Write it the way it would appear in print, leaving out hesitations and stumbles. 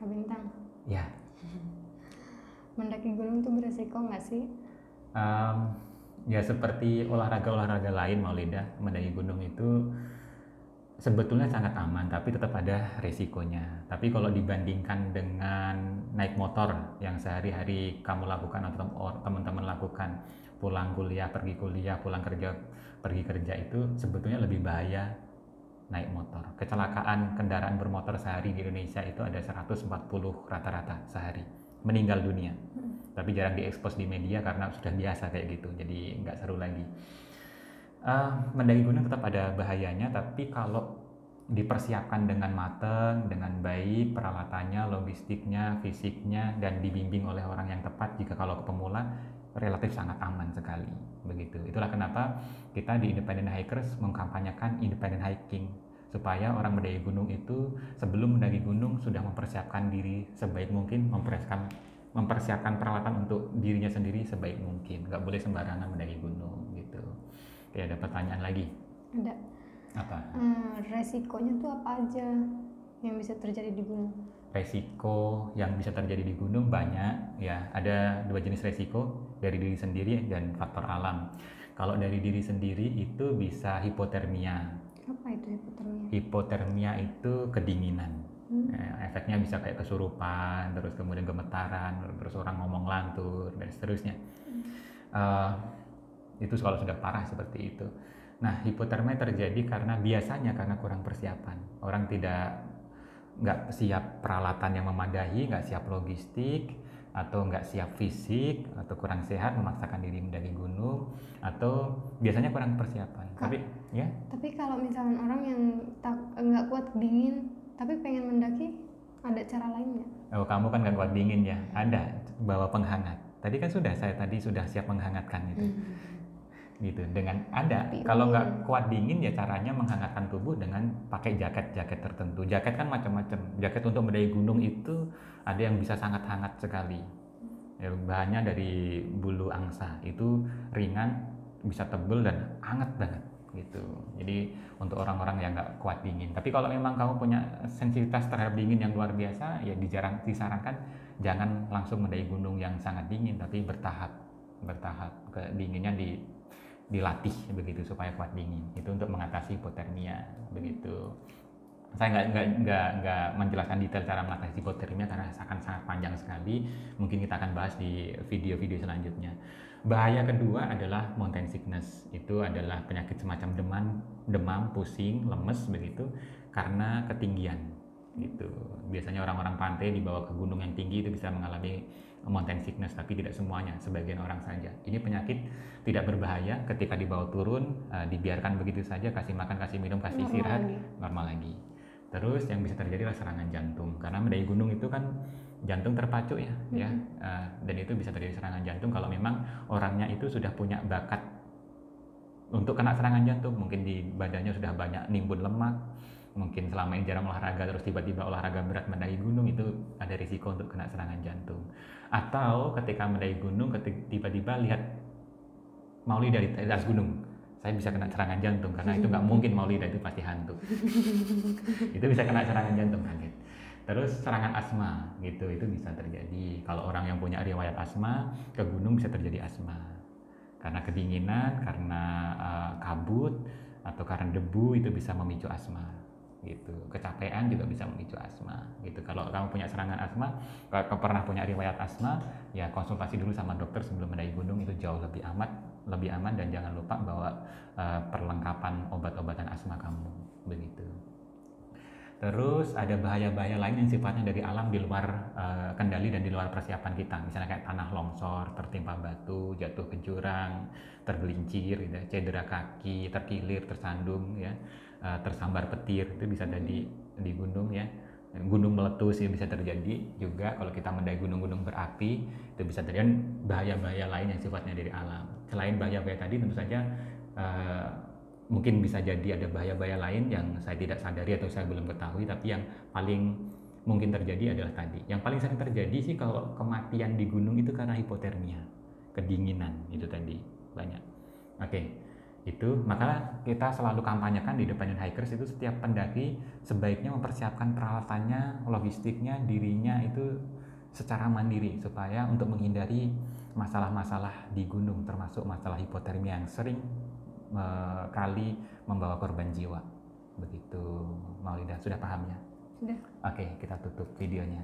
Kak Bintang, Ya, mendaki gunung tuh beresiko nggak sih? ya seperti olahraga-olahraga lain Maulida, mendaki gunung itu sebetulnya sangat aman, tapi tetap ada resikonya. Tapi kalau dibandingkan dengan naik motor yang sehari-hari kamu lakukan atau teman-teman lakukan, pulang kuliah, pulang kerja, pergi kerja, itu sebetulnya lebih bahaya naik motor. Kecelakaan kendaraan bermotor sehari di Indonesia itu ada 140 rata-rata sehari meninggal dunia. Tapi jarang diekspos di media karena sudah biasa kayak gitu, jadi nggak seru lagi. Mendaki gunung tetap ada bahayanya, tapi kalau dipersiapkan dengan matang, dengan baik, peralatannya, logistiknya, fisiknya, dan dibimbing oleh orang yang tepat, jika kalau ke pemula relatif sangat aman sekali. Begitu. Itulah kenapa kita di Independent Hikers mengkampanyekan independent hiking, supaya orang mendaki gunung itu sebelum mendaki gunung sudah mempersiapkan diri sebaik mungkin, mempersiapkan peralatan untuk dirinya sendiri sebaik mungkin. Nggak boleh sembarangan mendaki gunung gitu. Oke, ada pertanyaan lagi? Ada. Apa? Resikonya tuh apa aja yang bisa terjadi di gunung? Resiko yang bisa terjadi di gunung banyak ya. Ada dua jenis resiko, dari diri sendiri dan faktor alam. Kalau dari diri sendiri itu bisa hipotermia. Apa itu hipotermia? Hipotermia itu kedinginan. Efeknya bisa kayak kesurupan, terus kemudian gemetaran, terus orang ngomong lantur dan seterusnya. Itu kalau sudah parah seperti itu. Nah, hipotermia terjadi biasanya karena kurang persiapan. Orang nggak siap peralatan yang memadai, nggak siap logistik, atau nggak siap fisik, atau kurang sehat memaksakan diri mendaki gunung, atau biasanya kurang persiapan. Tapi kalau misalnya orang yang nggak kuat dingin tapi pengen mendaki, ada cara lain nggak? Oh, kamu kan nggak kuat dingin ya? Ada, bawa penghangat. Tadi kan saya sudah siap menghangatkan itu. Gitu, dengan kalau nggak kuat dingin ya caranya menghangatkan tubuh dengan pakai jaket tertentu. Jaket kan macam-macam. Jaket untuk mendaki gunung itu ada yang bisa sangat hangat sekali ya, bahannya dari bulu angsa, itu ringan, bisa tebel dan hangat banget gitu. Jadi untuk orang-orang yang nggak kuat dingin. Tapi kalau memang kamu punya sensitivitas terhadap dingin yang luar biasa, ya disarankan jangan langsung mendaki gunung yang sangat dingin, tapi bertahap ke dinginnya dilatih begitu supaya kuat dingin. Itu untuk mengatasi hipotermia begitu. Saya nggak menjelaskan detail cara mengatasi hipotermia karena akan sangat panjang sekali. Mungkin kita akan bahas di video-video selanjutnya. Bahaya kedua adalah mountain sickness. Itu adalah penyakit semacam demam, pusing, lemes begitu karena ketinggian gitu. Biasanya orang-orang pantai dibawa ke gunung yang tinggi itu bisa mengalami mountain sickness, tapi tidak semuanya, sebagian orang saja. Ini penyakit tidak berbahaya ketika dibawa turun, dibiarkan begitu saja, kasih makan, kasih minum, kasih istirahat, normal lagi. Terus yang bisa terjadi adalah serangan jantung, karena mendaki gunung itu kan jantung terpacu ya, dan itu bisa terjadi serangan jantung kalau memang orangnya itu sudah punya bakat untuk kena serangan jantung. Mungkin di badannya sudah banyak nimbun lemak, mungkin selama ini jarang olahraga terus tiba-tiba olahraga berat mendaki gunung, itu ada risiko untuk kena serangan jantung. Atau ketika mendaki gunung tiba-tiba lihat Maulida di atas gunung, saya bisa kena serangan jantung karena itu nggak mungkin, Maulida itu pasti hantu. Itu bisa kena serangan jantung, kaget. Terus serangan asma gitu, itu bisa terjadi. Kalau orang yang punya riwayat asma ke gunung bisa terjadi asma karena kedinginan, karena kabut, atau karena debu, itu bisa memicu asma gitu. Kecapean juga bisa memicu asma gitu. Kalau kamu punya serangan asma, kalau pernah punya riwayat asma, ya konsultasi dulu sama dokter sebelum mendaki gunung, itu jauh lebih aman, dan jangan lupa bawa perlengkapan obat-obatan asma kamu begitu. Terus ada bahaya-bahaya lain yang sifatnya dari alam, di luar kendali dan di luar persiapan kita. Misalnya kayak tanah longsor, tertimpa batu, jatuh ke jurang, tergelincir, gitu, cedera kaki, terkilir, tersandung, ya, tersambar petir, itu bisa terjadi di gunung ya. Gunung meletus ya bisa terjadi juga kalau kita mendaki gunung-gunung berapi, itu bisa terjadi. Bahaya-bahaya lain yang sifatnya dari alam. Selain bahaya-bahaya tadi, tentu saja mungkin bisa jadi ada bahaya-bahaya lain yang saya tidak sadari atau saya belum ketahui, tapi yang paling mungkin terjadi adalah tadi. Yang paling sering terjadi sih kalau kematian di gunung itu karena hipotermia, kedinginan itu tadi banyak. Oke. Itu maka kita selalu kampanyekan di Independent Hikers itu setiap pendaki sebaiknya mempersiapkan peralatannya, logistiknya, dirinya itu secara mandiri supaya untuk menghindari masalah-masalah di gunung termasuk masalah hipotermia yang sering kali membawa korban jiwa. Begitu, Maulida, sudah paham ya? Sudah. Oke, kita tutup videonya.